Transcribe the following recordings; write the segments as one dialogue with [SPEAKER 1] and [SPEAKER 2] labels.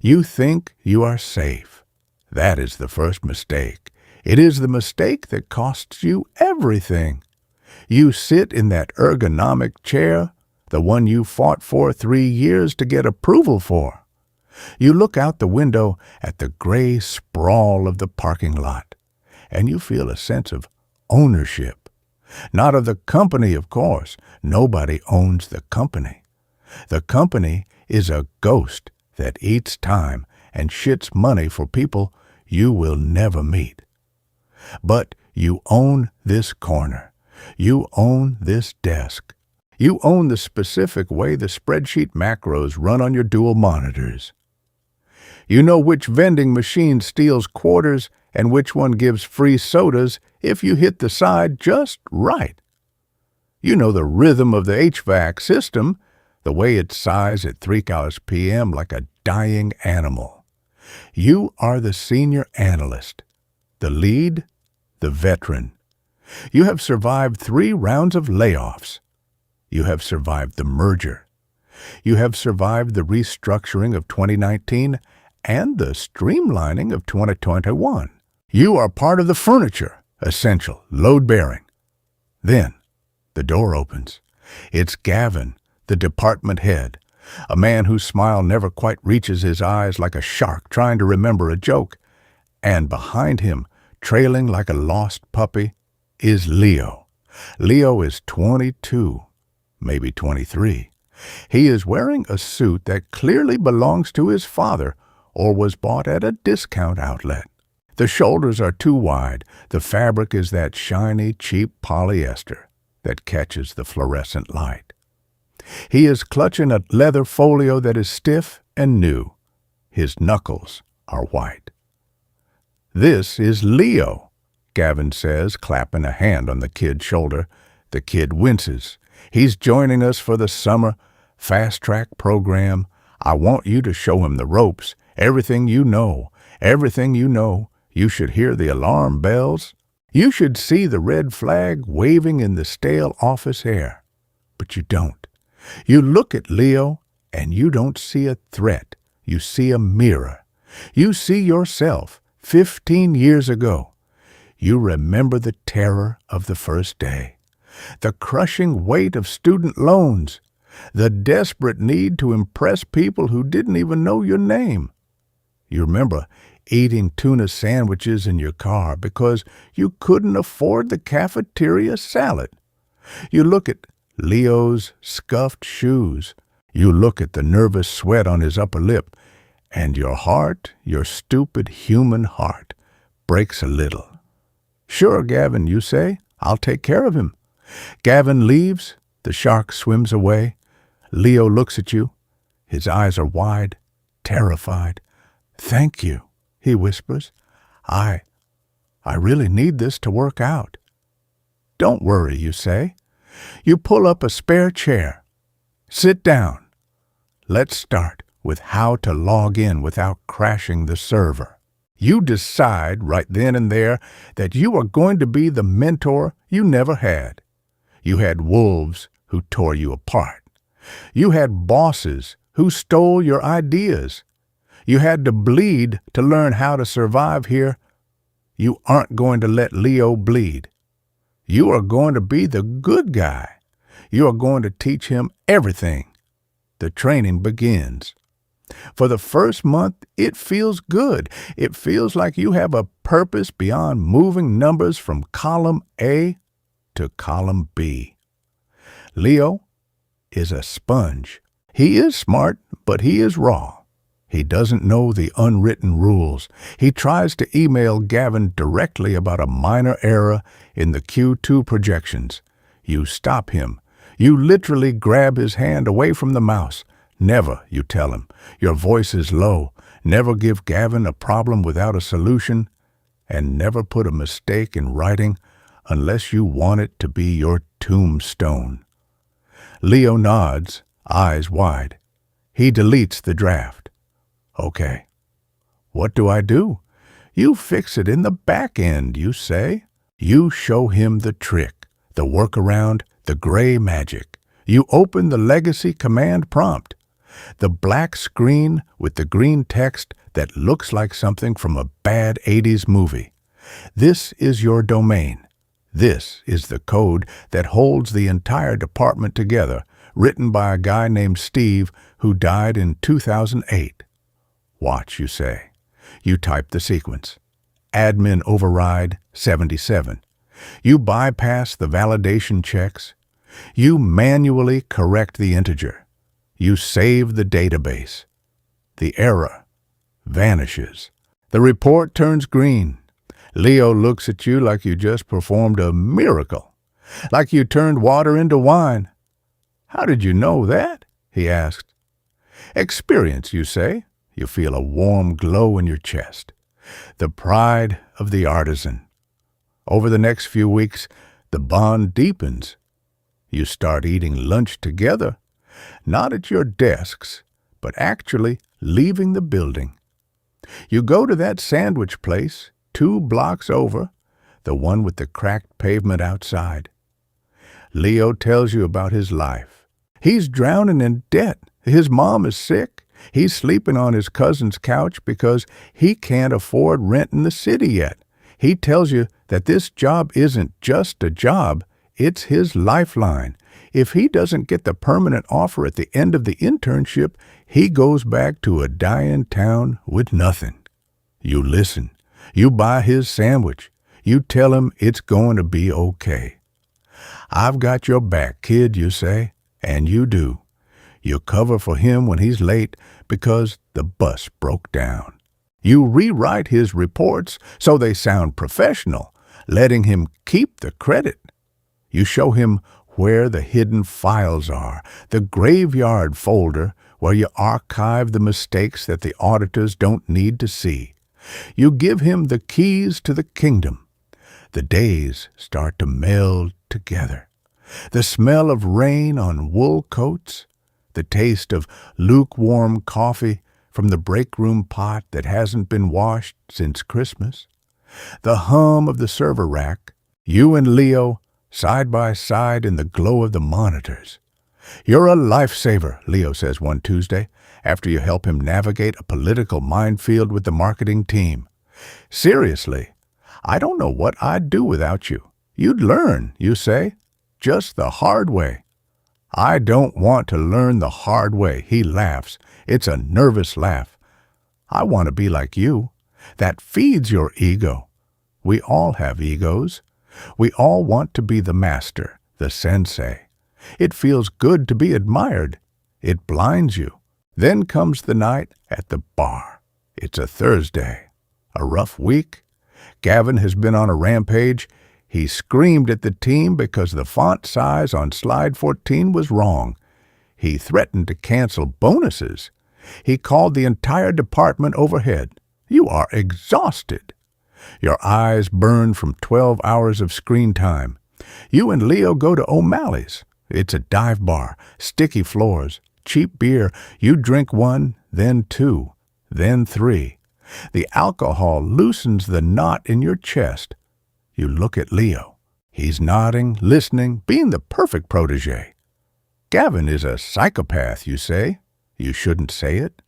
[SPEAKER 1] You think you are safe. That is the first mistake. It is the mistake that costs you everything. You sit in that ergonomic chair, the one you fought for 3 years to get approval for. You look out the window at the gray sprawl of the parking lot, and you feel a sense of ownership. Not of the company, of course. Nobody owns the company. The company is a ghost that eats time and shits money for people you will never meet. But you own this corner. You own this desk. You own the specific way the spreadsheet macros run on your dual monitors. You know which vending machine steals quarters and which one gives free sodas if you hit the side just right. You know the rhythm of the HVAC system, the way it sighs at 3 p.m. like a dying animal. You are the senior analyst, the lead, the veteran. You have survived 3 rounds of layoffs. You have survived the merger. You have survived the restructuring of 2019 and the streamlining of 2021. You are part of the furniture, essential, load-bearing. Then, the door opens. It's Gavin, the department head, a man whose smile never quite reaches his eyes, like a shark trying to remember a joke. And behind him, trailing like a lost puppy, is Leo. Leo is 22, maybe 23. He is wearing a suit that clearly belongs to his father or was bought at a discount outlet. The shoulders are too wide. The fabric is that shiny, cheap polyester that catches the fluorescent light. He is clutching a leather folio that is stiff and new. His knuckles are white. "This is Leo," Gavin says, clapping a hand on the kid's shoulder. The kid winces. "He's joining us for the summer fast-track program. I want you to show him the ropes. Everything you know. Everything you know. You should hear the alarm bells. You should see the red flag waving in the stale office air. But you don't. You look at Leo, and you don't see a threat. You see a mirror. You see yourself 15 years ago. You remember the terror of the first day, the crushing weight of student loans, the desperate need to impress people who didn't even know your name. You remember eating tuna sandwiches in your car because you couldn't afford the cafeteria salad. You look at Leo's scuffed shoes. You look at the nervous sweat on his upper lip, and your heart, your stupid human heart, breaks a little. "Sure, Gavin," you say. "I'll take care of him." Gavin leaves. The shark swims away. Leo looks at you. His eyes are wide, terrified. "Thank you," he whispers. I really need this to work out." "Don't worry," you say. You pull up a spare chair. "Sit down. Let's start with how to log in without crashing the server." You decide right then and there that you are going to be the mentor you never had. You had wolves who tore you apart. You had bosses who stole your ideas. You had to bleed to learn how to survive here. You aren't going to let Leo bleed. You are going to be the good guy. You are going to teach him everything. The training begins. For the first month, it feels good. It feels like you have a purpose beyond moving numbers from column A to column B. Leo is a sponge. He is smart, but he is raw. He doesn't know the unwritten rules. He tries to email Gavin directly about a minor error in the Q2 projections. You stop him. You literally grab his hand away from the mouse. "Never," you tell him. Your voice is low. "Never give Gavin a problem without a solution, and never put a mistake in writing unless you want it to be your tombstone." Leo nods, eyes wide. He deletes the draft. "Okay. What do I do?" "You fix it in the back end," you say. You show him the trick, the workaround, the gray magic. You open the legacy command prompt. The black screen with the green text that looks like something from a bad 80s movie. This is your domain. This is the code that holds the entire department together, written by a guy named Steve who died in 2008. Watch, you say. You type the sequence. Admin override 77. You bypass the validation checks. You manually correct the integer. You save the database. The error vanishes. The report turns green. Leo looks at you like you just performed a miracle, like you turned water into wine. How did you know that? He asked. Experience, you say. You feel a warm glow in your chest. The pride of the artisan. Over the next few weeks, the bond deepens. You start eating lunch together, not at your desks, but actually leaving the building. You go to that sandwich place 2 blocks over, the one with the cracked pavement outside. Leo tells you about his life. He's drowning in debt. His mom is sick. He's sleeping on his cousin's couch because he can't afford rent in the city yet. He tells you that this job isn't just a job, it's his lifeline. If he doesn't get the permanent offer at the end of the internship, he goes back to a dying town with nothing. You listen. You buy his sandwich. You tell him it's going to be okay. I've got your back, kid, you say, and you do. You cover for him when he's late because the bus broke down. You rewrite his reports so they sound professional, letting him keep the credit. You show him where the hidden files are, the graveyard folder where you archive the mistakes that the auditors don't need to see. You give him the keys to the kingdom. The days start to meld together. The smell of rain on wool coats, the taste of lukewarm coffee from the break room pot that hasn't been washed since Christmas, the hum of the server rack, you and Leo side by side in the glow of the monitors. You're a lifesaver, Leo says one Tuesday, after you help him navigate a political minefield with the marketing team. Seriously, I don't know what I'd do without you. You'd learn, you say, just the hard way. I don't want to learn the hard way, he laughs. It's a nervous laugh. I want to be like you. That feeds your ego. We all have egos. We all want to be the master, the sensei. It feels good to be admired. It blinds you. Then comes the night at the bar. It's a Thursday. A rough week. Gavin has been on a rampage. He screamed at the team because the font size on slide 14 was wrong. He threatened to cancel bonuses. He called the entire department overhead. You are exhausted. Your eyes burn from 12 hours of screen time. You and Leo go to O'Malley's. It's a dive bar, sticky floors, cheap beer. You drink 1, then 2, then 3. The alcohol loosens the knot in your chest. You look at Leo. He's nodding, listening, being the perfect protege. Gavin is a psychopath, you say. You shouldn't say it.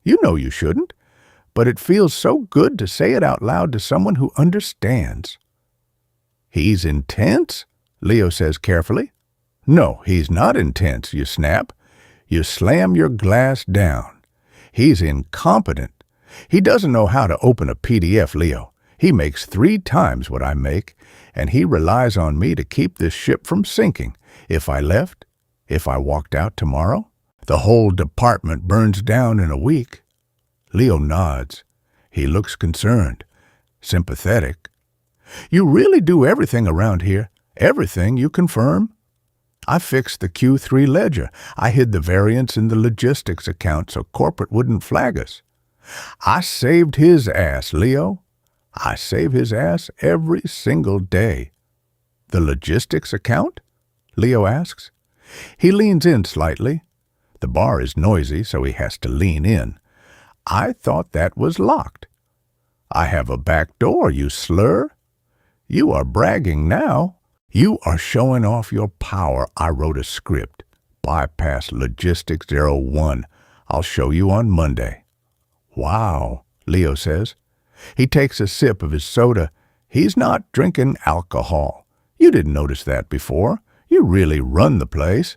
[SPEAKER 1] You know you shouldn't. But it feels so good to say it out loud to someone who understands. He's intense, Leo says carefully. No, he's not intense, you snap. You slam your glass down. He's incompetent. He doesn't know how to open a PDF, Leo. He makes 3 times what I make, and he relies on me to keep this ship from sinking. If I left, if I walked out tomorrow, the whole department burns down in a week. Leo nods. He looks concerned, sympathetic. You really do everything around here. Everything, you confirm? I fixed the Q3 ledger. I hid the variance in the logistics account so corporate wouldn't flag us. I saved his ass, Leo. I save his ass every single day. The logistics account? Leo asks. He leans in slightly. The bar is noisy, so he has to lean in. I thought that was locked. I have a back door, you slur. You are bragging now. You are showing off your power. I wrote a script. Bypass Logistics 01. I'll show you on Monday. Wow, Leo says. He takes a sip of his soda. He's not drinking alcohol. You didn't notice that before. You really run the place.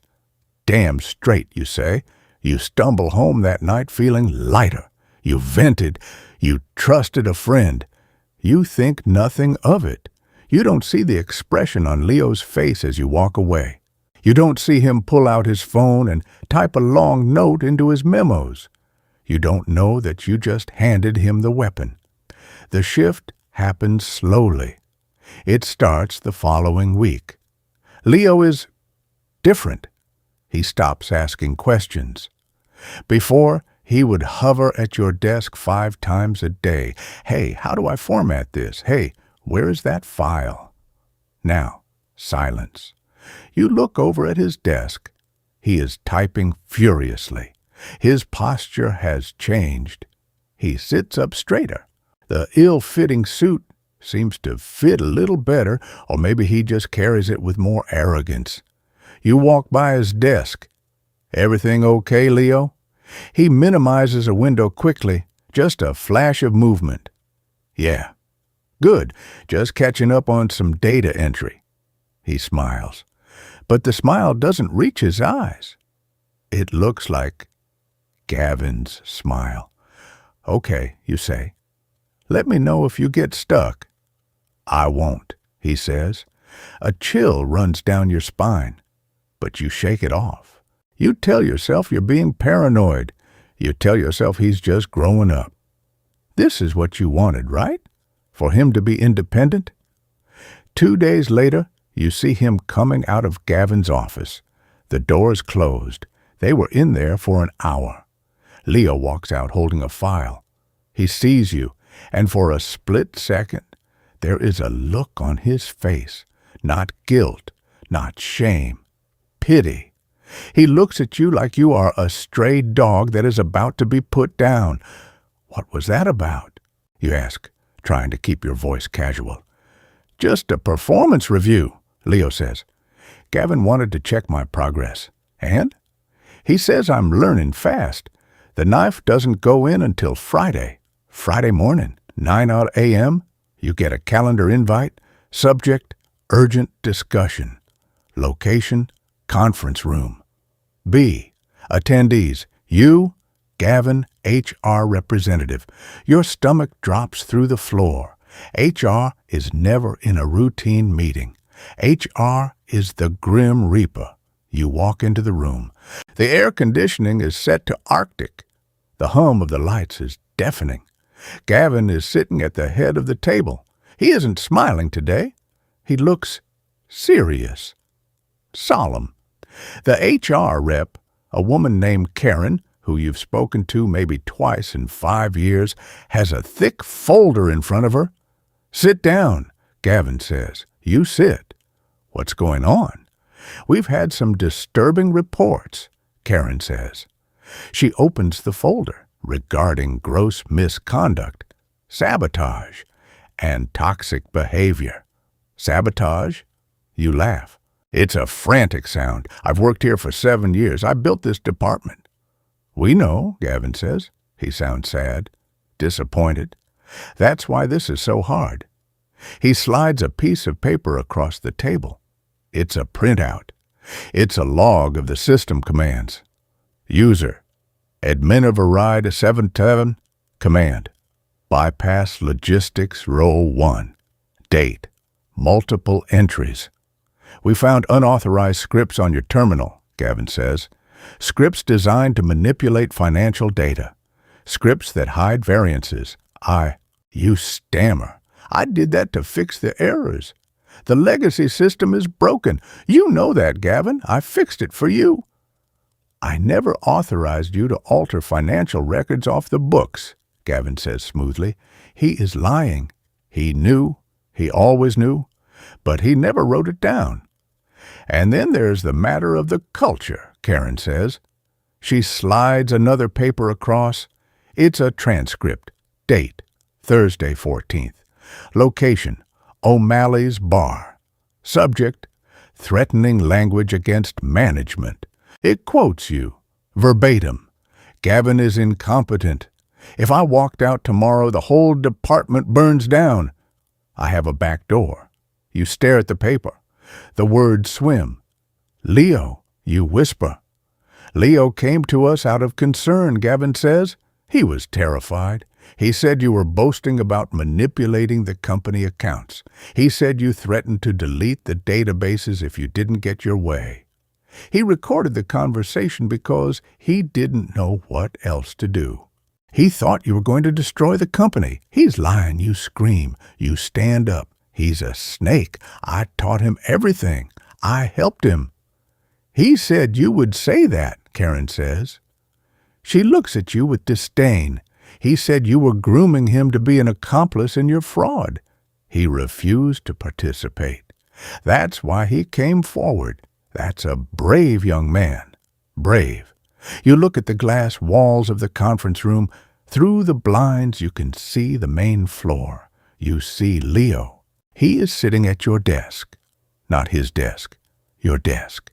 [SPEAKER 1] Damn straight, you say. You stumble home that night feeling lighter. You vented. You trusted a friend. You think nothing of it. You don't see the expression on Leo's face as you walk away. You don't see him pull out his phone and type a long note into his memos. You don't know that you just handed him the weapon. The shift happens slowly. It starts the following week. Leo is different. He stops asking questions. Before, he would hover at your desk 5 times a day. Hey, how do I format this? Hey, where is that file? Now, silence. You look over at his desk. He is typing furiously. His posture has changed. He sits up straighter. The ill-fitting suit seems to fit a little better, or maybe he just carries it with more arrogance. You walk by his desk. Everything okay, Leo? He minimizes a window quickly, just a flash of movement. Yeah. Good, just catching up on some data entry. He smiles. But the smile doesn't reach his eyes. It looks like Gavin's smile. Okay, you say. Let me know if you get stuck. I won't, he says. A chill runs down your spine, but you shake it off. You tell yourself you're being paranoid. You tell yourself he's just growing up. This is what you wanted, right? For him to be independent? 2 days later, you see him coming out of Gavin's office. The door's closed. They were in there for an hour. Leo walks out holding a file. He sees you, and for a split second, there is a look on his face. Not guilt, not shame, pity. He looks at you like you are a stray dog that is about to be put down. What was that about? You ask, trying to keep your voice casual. Just a performance review, Leo says. Gavin wanted to check my progress. And? He says I'm learning fast. The knife doesn't go in until Friday. Friday morning, 9 a.m., you get a calendar invite. Subject, urgent discussion. Location, conference room. B, attendees, you, Gavin, HR representative. Your stomach drops through the floor. HR is never in a routine meeting. HR is the Grim Reaper. You walk into the room. The air conditioning is set to Arctic. The hum of the lights is deafening. Gavin is sitting at the head of the table. He isn't smiling today. He looks serious, solemn. The HR rep, a woman named Karen, who you've spoken to maybe twice in 5 years, has a thick folder in front of her. Sit down, Gavin says. You sit. What's going on? We've had some disturbing reports, Karen says. She opens the folder regarding gross misconduct, sabotage, and toxic behavior. Sabotage? You laugh. It's a frantic sound. I've worked here for 7 years. I built this department. We know, Gavin says. He sounds sad, disappointed. That's why this is so hard. He slides a piece of paper across the table. It's a printout. It's a log of the system commands. User, admin override 77, command. Bypass logistics row 1. Date, multiple entries. We found unauthorized scripts on your terminal, Gavin says. Scripts designed to manipulate financial data. Scripts that hide variances. You stammer. I did that to fix the errors. The legacy system is broken. You know that, Gavin. I fixed it for you. I never authorized you to alter financial records off the books, Gavin says smoothly. He is lying. He knew. He always knew. But he never wrote it down. And then there's the matter of the culture, Karen says. She slides another paper across. It's a transcript. Date, Thursday 14th. Location, O'Malley's Bar. Subject, threatening language against management. It quotes you, verbatim. Gavin is incompetent. If I walked out tomorrow, the whole department burns down. I have a back door. You stare at the paper. The words swim. Leo, you whisper. Leo came to us out of concern, Gavin says. He was terrified. He said you were boasting about manipulating the company accounts. He said you threatened to delete the databases if you didn't get your way. He recorded the conversation because he didn't know what else to do. He thought you were going to destroy the company. He's lying, you scream. You stand up. He's a snake. I taught him everything. I helped him. He said you would say that, Karen says. She looks at you with disdain. He said you were grooming him to be an accomplice in your fraud. He refused to participate. That's why he came forward. That's a brave young man. Brave. You look at the glass walls of the conference room. Through the blinds you can see the main floor. You see Leo. He is sitting at your desk. Not his desk. Your desk.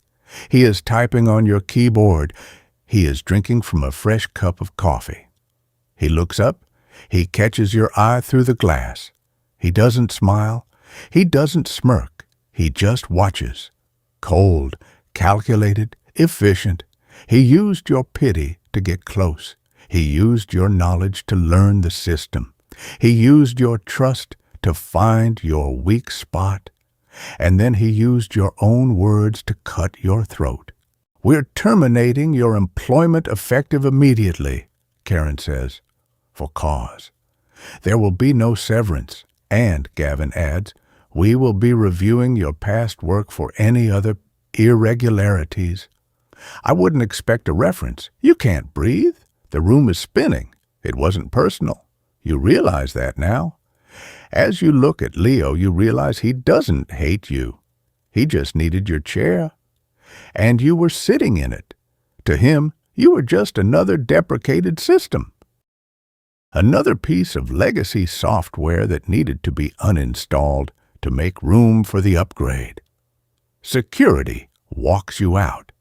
[SPEAKER 1] He is typing on your keyboard. He is drinking from a fresh cup of coffee. He looks up. He catches your eye through the glass. He doesn't smile. He doesn't smirk. He just watches. Cold, calculated, efficient. He used your pity to get close. He used your knowledge to learn the system. He used your trust to find your weak spot. And then he used your own words to cut your throat. We're terminating your employment effective immediately, Karen says, for cause. There will be no severance. And, Gavin adds, we will be reviewing your past work for any other irregularities. I wouldn't expect a reference. You can't breathe. The room is spinning. It wasn't personal. You realize that now. As you look at Leo, you realize he doesn't hate you. He just needed your chair. And you were sitting in it. To him, you were just another deprecated system. Another piece of legacy software that needed to be uninstalled to make room for the upgrade. Security walks you out.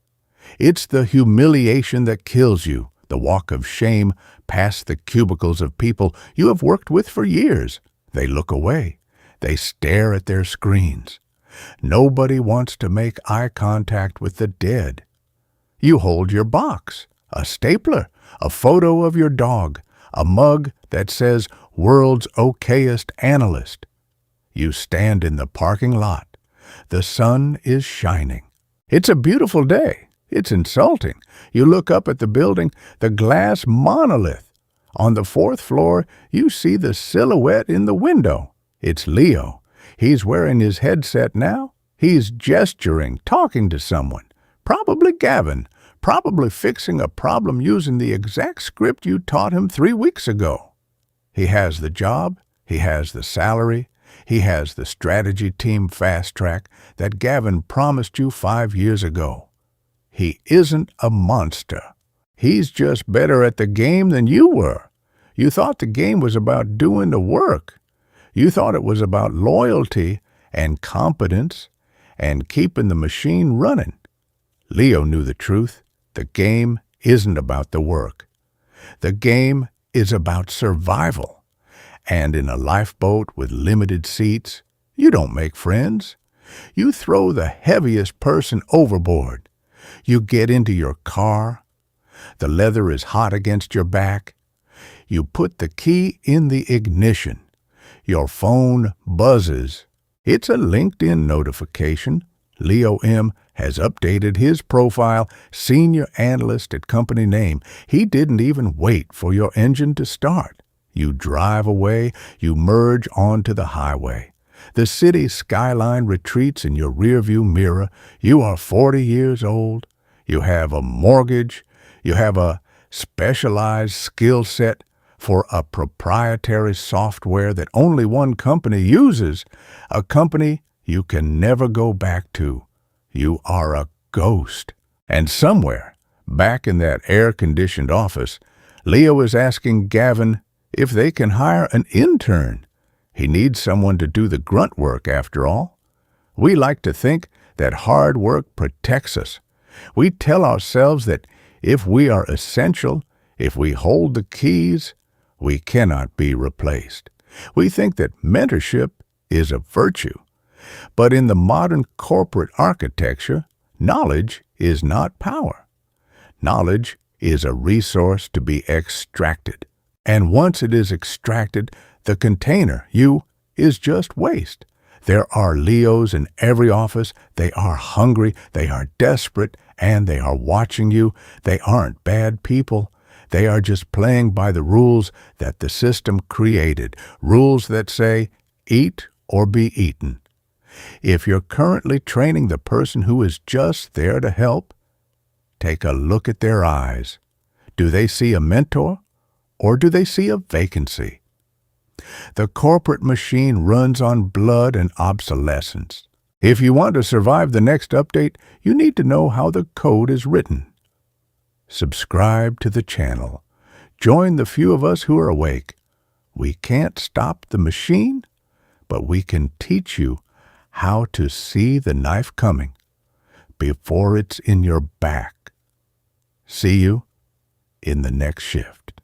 [SPEAKER 1] It's the humiliation that kills you, the walk of shame past the cubicles of people you have worked with for years. They look away. They stare at their screens. Nobody wants to make eye contact with the dead. You hold your box, a stapler, a photo of your dog, a mug that says World's Okayest Analyst. You stand in the parking lot. The sun is shining. It's a beautiful day. It's insulting. You look up at the building, the glass monolith. On the 4th floor, you see the silhouette in the window. It's Leo. He's wearing his headset now. He's gesturing, talking to someone. Probably Gavin. Probably fixing a problem using the exact script you taught him 3 weeks ago. He has the job. He has the salary. He has the strategy team fast track that Gavin promised you 5 years ago. He isn't a monster. He's just better at the game than you were. You thought the game was about doing the work. You thought it was about loyalty and competence and keeping the machine running. Leo knew the truth. The game isn't about the work. The game is about survival. And in a lifeboat with limited seats, you don't make friends. You throw the heaviest person overboard. You get into your car. The leather is hot against your back. You put the key in the ignition. Your phone buzzes. It's a LinkedIn notification. Leo M. has updated his profile, senior analyst at company name. He didn't even wait for your engine to start. You drive away. You merge onto the highway. The city skyline retreats in your rearview mirror. You are 40 years old. You have a mortgage. You have a specialized skill set for a proprietary software that only one company uses, a company you can never go back to. You are a ghost. And somewhere, back in that air-conditioned office, Leo is asking Gavin if they can hire an intern. He needs someone to do the grunt work, after all. We like to think that hard work protects us. We tell ourselves that if we are essential, If we hold the keys, we cannot be replaced. We think that mentorship is a virtue, but in the modern corporate architecture, knowledge is not power. Knowledge is a resource to be extracted. And once it is extracted, the container, you, is just waste. There are Leos in every office. They are hungry, they are desperate, and they are watching you. They aren't bad people. They are just playing by the rules that the system created, rules that say, eat or be eaten. If you're currently training the person who is just there to help, take a look at their eyes. Do they see a mentor, or do they see a vacancy? The corporate machine runs on blood and obsolescence. If you want to survive the next update, you need to know how the code is written. Subscribe to the channel. Join the few of us who are awake. We can't stop the machine, but we can teach you how to see the knife coming before it's in your back. See you in the next shift.